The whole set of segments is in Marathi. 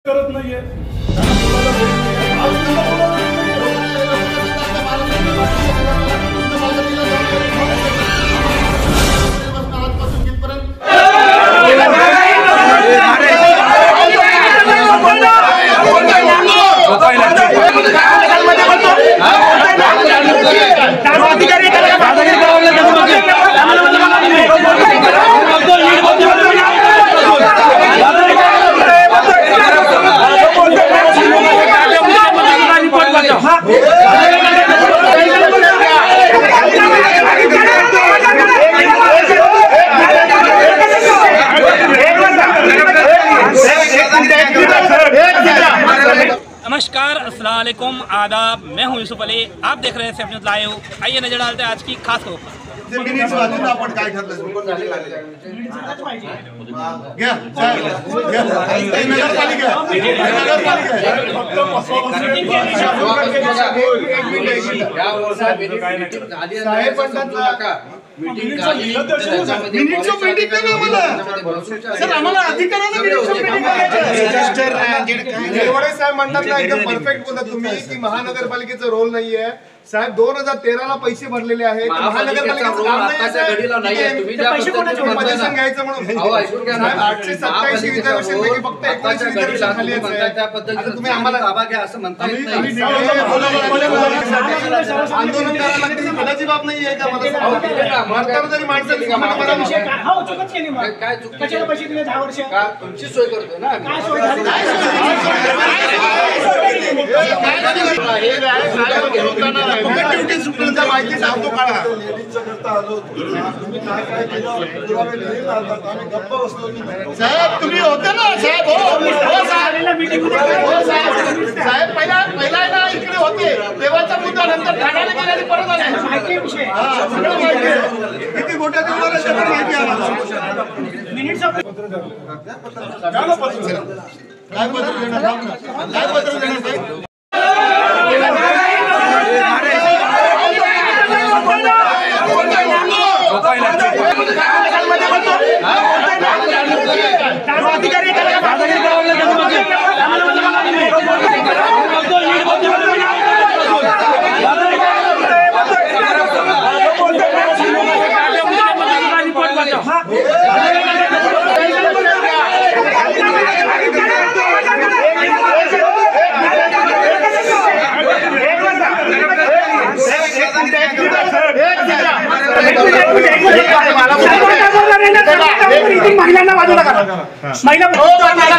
करत नाहीये। नमस्कार, अस्सलाम वालेकुम, आदाब। मैं हूं यूसुफ अली, आप देख रहे हैं सेफ न्यूज़ लाइव। आइए नजर डालते हैं आज की खास खबर पर। परफेक्ट बोलता तुम्ही की महानगरपालिकेचा रोल नाहीये साहेब। 2013 ला पैसे भरलेले आहेत महानगरपालिकेचं काम घ्यायचं म्हणून 827 रिझर्वेशन फक्त 21 रिझर्वेशन खाली आहेत। तुम्ही आम्हाला ताबा घ्या असं म्हणता येत नाही। आंदोलन करायला लागते ही पदाची बाब नाहीये का? मला तरी माणसं काय चुकीचे पैसे दिले 10 वर्ष का तुमची सोय करतोय ना काय सोय झाली माहिती सांगतो काढा साहेब तुम्ही होते ना साहेब साहेब पहिला इकडे होते तेव्हाचा मुद्दा नंतर ठाण्याला गेल्याने परत आले किती मोठ्या तुम्हाला सगळं माहिती आम्हाला काय पत्र देणार काय पत्र देणार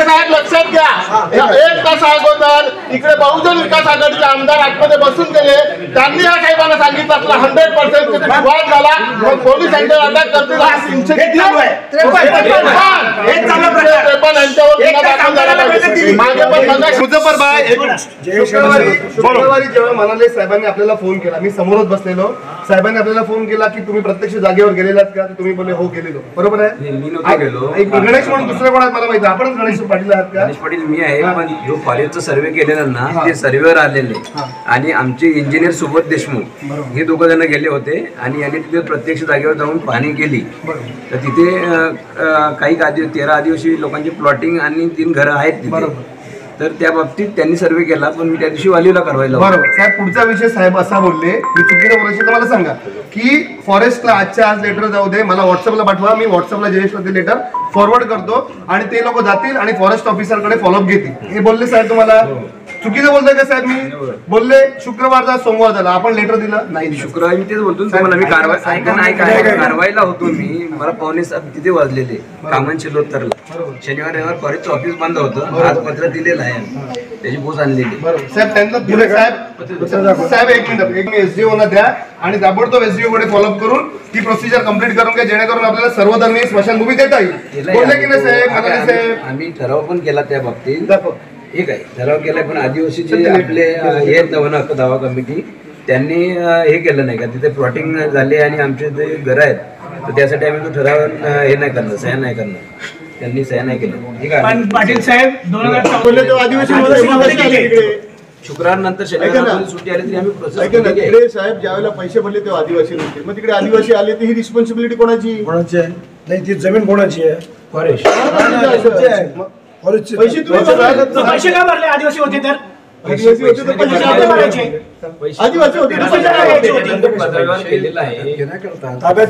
साहेब लक्षात घ्या 1 तास अगोदर इकडे बहुजन विकास आघाडीचे आमदार आतमध्ये बसून गेले त्यांनी या साहेबांना सांगितलं असलं 100% विवाद झाला मग पोलीस यांच्यावर अटक करतील शुक्रवारी जेव्हा म्हणाले साहेबांनी आपल्याला फोन केला मी समोरच बसलेलो साहेबांनी आपल्याला फोन केला की तुम्ही प्रत्यक्ष जागेवर गेलेलात का? तुम्ही बोलले हो गेलेलो बरोबर आहे। एक गणेश म्हणून दुसरं कोण मला माहिती आपणच गणेश पाटील आहात का? गणेश पाटील मी आहे पण जो फॉरेस्टचा सर्वे केलेला ना ते सर्वेवर आलेले आणि आमचे इंजिनियर सुबोध देशमुख हे दोघं जण गेले होते आणि यांनी तिथे प्रत्यक्ष जागेवर जाऊन पाहणी केली तर तिथे काही 13 आदिवासी लोकांची प्लॉटिंग आणि 3 घरं आहेत तिथे तर त्या बाबतीत त्यांनी सर्वे केला पण मी त्या दिवशी वालीला करवायला बरोबर साहेब। पुढचा विषय साहेब असा बोलले मी चुकीचं बोलायचं तर मला सांगा की फॉरेस्टला आजच्या आज लेटर जाऊ दे मला व्हॉट्सअपला पाठवा मी व्हॉट्सअपला जयेशला ते लेटर फॉरवर्ड करतो आणि ते लोक जातील आणि फॉरेस्ट ऑफिसरकडे फॉलोअप घेतील हे बोलले साहेब तुम्हाला चुकीचं बोलतोय का साहेब? मी बोलले शुक्रवारचा सोमवार झाला आपण लेटर दिलं नाही शुक्रवारी मी तेच बोलतो तुम्हाला मी कारवाईला होतो मी मला 6:45 तिथे वाजलेले कामांशिलोत्तरला शनिवार रविवार फॉरेस्ट ऑफिस बंद होतं आज पत्र दिलेलं आहे त्याची पोच आणलेली साहेब त्यांना पुढे साहेब एक मिनिट एसडीओ ना द्या आणि ताबडतोब एसडीओ कडे फॉलोअप करून ती प्रोसिजर कंप्लीट करून घ्या जेणेकरून आपल्याला सर्वधर्मीय स्मशानभूमी देता येईल बोलले की नाही साहेब? आम्ही ठराव पण केला त्या बाबतीत ठीक आहे ठराव केलाय पण आदिवासीचे आपले हे वन हक्क दावा कमिटी त्यांनी हे केलं नाही का तिथे प्लॉटिंग झाले आणि आमचे जे घर आहेत तर त्यासाठी आम्ही तो ठराव हे नाही करणार सह्या नाही करणार त्यांनी सह्या नाही केलं ठीक आहे। पाटील साहेब 2014 आदिवासी शुक्रवार नंतर शनिवार सुट्टी आली तरी आम्ही प्रोसेस तिकडे साहेब ज्यावेळेला पैसे भरले तेव्हा आदिवासी नव्हते मग तिकडे आदिवासी आले तर ही रिस्पॉन्सिबिलिटी कोणाची आहे? नाही ती जमीन कोणाची आहे? फॉरेस्ट पैसे तुम्ही भरले. पैसे का भरले? आदिवासी होते तर आदिवासी होते तर पैसे पैसे भरायचे. आदिवासी होते तर पैसे भरायचे होते. पत्रव्यवहार केलेला आहे.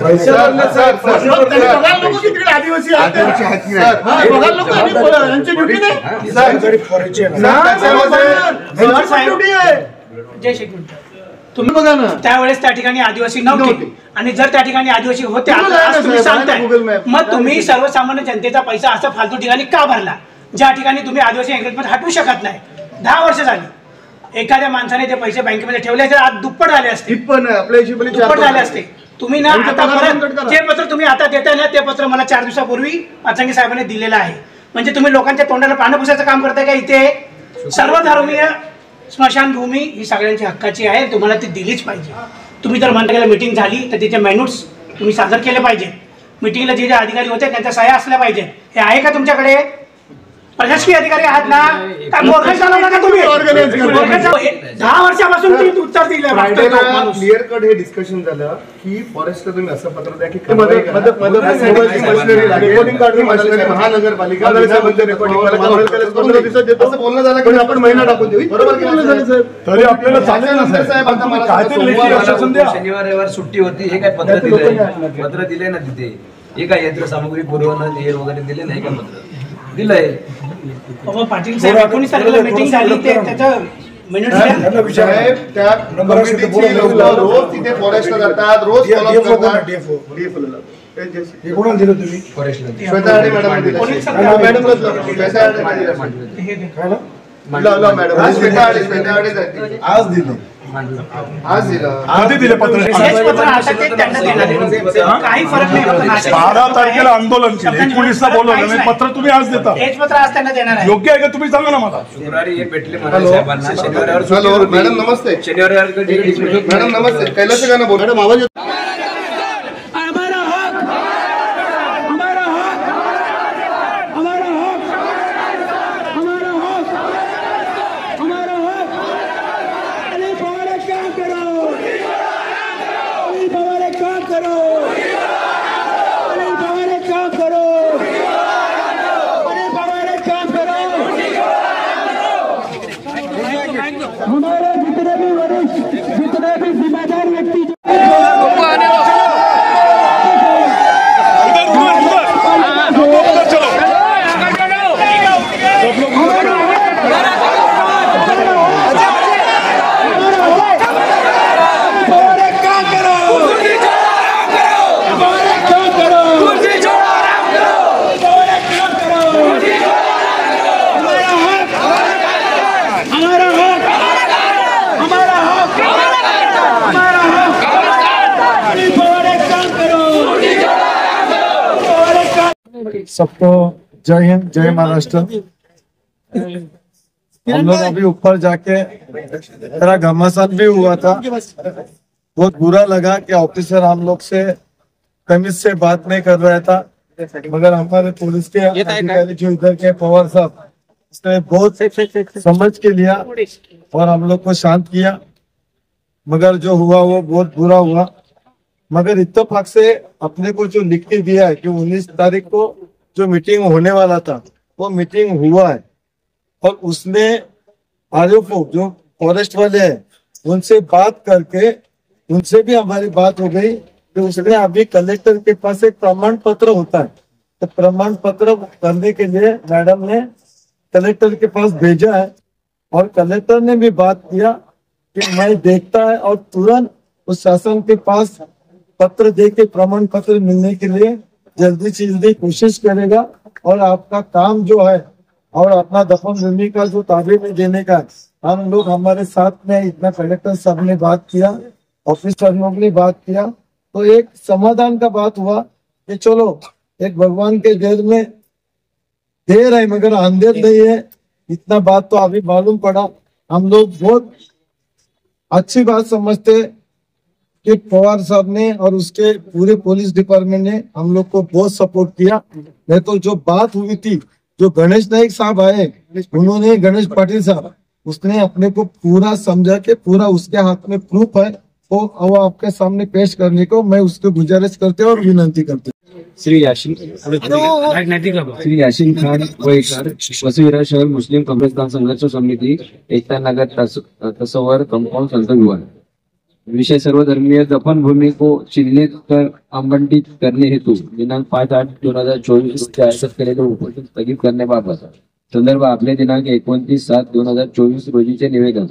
पैसे भरले सर. बघायला नको की तिकडे आदिवासी आहेत. हा, बघायला नको आणि यांची ड्युटी नाही. ड्युटी आहे. जय श्री कृष्ण. तुम्ही बघा ना, त्यावेळेस त्या ठिकाणी आदिवासी नव्हते आणि जर त्या ठिकाणी आदिवासी होते आज तुम्ही सांगताय, मग तुम्ही सर्वसामान्य जनतेचा पैसा असा फालतू ठिकाणी का भरला ज्या ठिकाणी तुम्ही आदिवासी एंगेजमेंट हटवू शकत नाही? 10 वर्ष झाली. एखाद्या माणसाने ते पैसे बँकेमध्ये ठेवले तर आज दुप्पट झाले असते. दुप्पट झाले असते. तुम्ही ना आता परत जे पत्र तुम्ही आता देताय ना ते पत्र मला 4 दिवसापूर्वी पाचंगे साहेबांनी दिलेलं आहे. म्हणजे तुम्ही लोकांच्या तोंडाला पानं पुसायचं काम करताय का? इथे सर्वधर्मीय स्मशानभूमी ही सगळ्यांची हक्काची आहे, तुम्हाला ती दिलीच पाहिजे. तुम्ही जर म्हणता मीटिंग झाली तर त्याचे मॅन्युट्स तुम्ही सादर केले पाहिजे. मीटिंगला जे जे अधिकारी होते त्यांच्या सह्या असल्या पाहिजे. हे आहे का तुमच्याकडे? प्रशासकीय अधिकारी आहात ना? का मोर्चा चालवला का तुम्ही? 10 वर्षापासून तुम्ही उत्तर दिलं. क्लिअर कट हे डिस्कशन झालं की फॉरेस्टला तुम्ही असं पत्र द्या की महानगरपालिका बोलणं झालं की आपण महिना टाकून देऊ. बरोबर तरी आपल्याला चालेल ना साहेब. आता मला काय ते लेखी आश्वासन द्या. शनिवार रविवार सुट्टी होती. हे काय पत्र दिले ना तिथे? हे काय यंत्रसामुग्री पुरवणं हे वगैरे दिले नाही का? पत्र दिलंय. पाटील साहेब 19 तारखेला मीटिंग झाली ते त्याचं मिनिट साहेब त्या कमिटीची लोकं रोज तिथे फॉरेस्टला जातात, रोज फॉलो करतात. हे कोणाला दिलं तुम्ही? श्वेता आडे मॅडम दिलं. श्वेता आडे जाते. आज दिलं. आज दिलं. कधी दिले पत्र? काही फरक नाही. 12 तारखेला आंदोलन केलं, 19ला बोलवलं नाही. पत्र तुम्ही आज देता. हेच पत्र आज त्यांना देणार आहे. योग्य आहे का? तुम्ही सांगा ना मला. शुक्रवारी हे भेटले म्हणाले साहेबांना. शनिवार हॅलो मॅडम नमस्ते. शनिवार मॅडम नमस्ते. कैलास गाणं बोल. मॅडम आवाज येतो? हमारे जितने भी वरिष्ठ जितने भी जिम्मेदार व्यक्ति सबको जय हिंद, जय महाराष्ट्र। हम लोग अभी ऊपर जाके मेरा घमासान भी हुआ था। बहुत बुरा लगा कि ऑफिसर हम लोग से तमीज से बात नहीं कर रहा था, मगर हमारे पुलिस के अधिकारी जो इधर के पवार साहब उसने बहुत समझ के लिया और हम लोग को शांत किया। मगर जो हुआ वो बहुत बुरा हुआ। मगर इत्तेफाक से अपने को जो लिख के दिया है कि 19 तारीख को जो मीटिंग होने वाला था वो मीटिंग हुआ है, और उसने आरओ जो फॉरेस्ट वाले हैं उनसे बात करके उनसे भी हमारी बात हो गई कि उसने अभी कलेक्टर के पास एक प्रमाण पत्र होता है, तो प्रमाण पत्र करने के लिए मैडम ने कलेक्टर के पास भेजा है, और कलेक्टर ने भी बात किया कि मैं देखता है और तुरंत उस शासन के पास पत्र दे के प्रमाण पत्र मिलने के लिए जल्दी से जल्दी कोशिश करेगा। और आपका काम जो है और अपना दफन भूमि का जो ताबे में देने का हम लोग हमारे साथ में इतना कलेक्टर साहब ने बात किया, ऑफिसर लोग ने बात किया, तो एक समाधान का बात हुआ कि चलो एक भगवान के देर में देर है मगर अंधेर नहीं है, इतना बात तो अभी मालूम पड़ा। हम लोग बहुत अच्छी बात समझते कि पवार साहब ने और उसके पूरे पुलिस डिपार्टमेंट ने हम लोग को बहुत सपोर्ट किया। नहीं तो जो बात हुई थी, जो गणेश नाइक साहब आए उन्होंने, गणेश पाटिल साहब, उसने अपने को पूरा समझा के पूरा उसके हाथ में प्रूफ है वो आपके सामने पेश करने को मैं उसको गुजारिश करते और विनती करते। श्री याशीन खान वैकार वसुविरा शहर मुस्लिम कब्रिस्तान संघर्ष समिती एकता नगर तसवर कंपाउंड संत विवाद विषय सर्वधर्मीय दफनभूमि को चिन्हित कर आवंटित करने हेतु दिनांक 5/8/2024 रोजी आयोजित केलेले उपोषण स्थगित करण्याबाबत संदर्भ आपले दिनांक 29/7/2024 रोजीचे निवेदन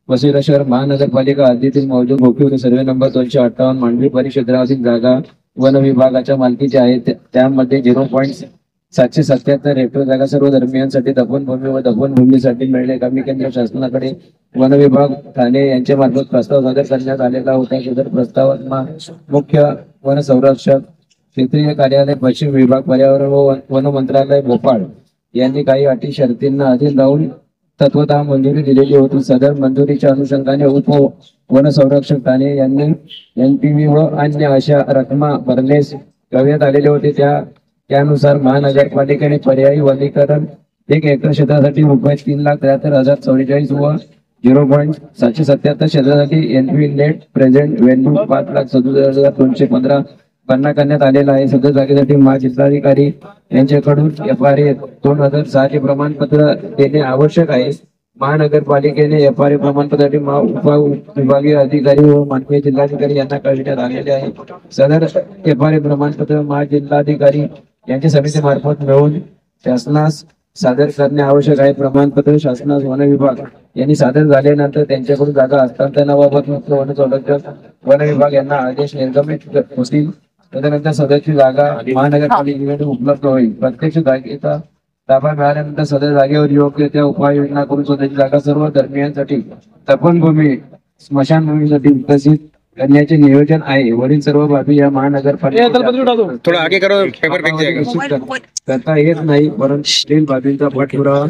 वसुविरा शहर महानगरपालिका हद्दीतील मौजूद गोपीवली सर्वे नंबर 258 मांडवी परिक्षेत्रातील जागा वन विभागाच्या मालकीची आहे. त्यामध्ये 0.777 हेक्टर जागा सर्व धर्मियांसाठी दफनभूमी व दफनभूमीसाठी मिळणे कमी केंद्र शासनाकडे वन विभाग ठाणे यांच्या मार्फत प्रस्ताव सादर करण्यात आलेला होता. सदर प्रस्तावात मुख्य वन संरक्षक क्षेत्रीय कार्यालय पश्चिम विभाग पर्यावरण व वन मंत्रालय भोपाळ यांनी काही अटी शर्तींना अधीन राहून तत्वतः मंजुरी दिलेली होती. सदर मंजुरीच्या अनुषंगाने उप वन संरक्षक ठाणे यांनी NPV व अन्य अशा रकमा भरण्यास कळविण्यात आलेले होते. त्यानुसार महानगरपालिकेने पर्यायी वनीकरण 1 हेक्टर क्षेत्रासाठी रुपये 3,73,044 व 0.777 क्षेत्रासाठी NPV नेट प्रेझेंट व्हॅल्यू 5,67,215 गणना करण्यात आलेला आहे. सदर जागेसाठी जिल्हाधिकारी यांच्याकडून FRA 2006 चे प्रमाणपत्र देणे आवश्यक आहे. महानगरपालिकेने FRA प्रमाणपत्रासाठी उपविभागीय अधिकारी व माननीय जिल्हाधिकारी यांना कळविण्यात आलेले आहे. सदर FRA प्रमाणपत्र जिल्हाधिकारी यांच्या समितीमार्फत मिळवून शासनास सादर करणे आवश्यक आहे. प्रमाणपत्र शासनास वन विभाग यांनी सादर झाल्यानंतर त्यांच्याकडून जागा हस्तांतरणाबाबत मुख्य वन संरक्षक वन विभाग यांना आदेश निर्गमित होतील. तदनंतर सदरची जागा महानगरपालिकेकडे उपलब्ध होईल. प्रत्यक्ष जागेचा ताबा मिळाल्यानंतर सदर जागेवर योग्य त्या उपाययोजना करून सदरची जागा सर्व धर्मियांसाठी दफनभूमी स्मशानभूमीसाठी विकसित करण्याचे नियोजन आहे. वरील सर्व बाबी या महानगरपालिका करता येत नाही, परंतु बाबींचा पाठपुरावा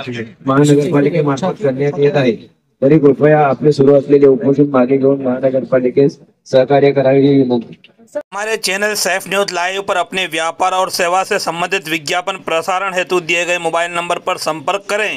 महानगरपालिकेमार्फत करण्यात येत आहे. तरी कृपया आपले सुरू असलेले उपोषण मागे घेऊन महानगरपालिकेस सहकार्य करावे ही विनंती. हमारे चैनल सैफ न्यूज लाइव पर अपने व्यापार और सेवा से संबंधित विज्ञापन प्रसारण हेतु दिए गए मोबाइल नंबर पर संपर्क करें.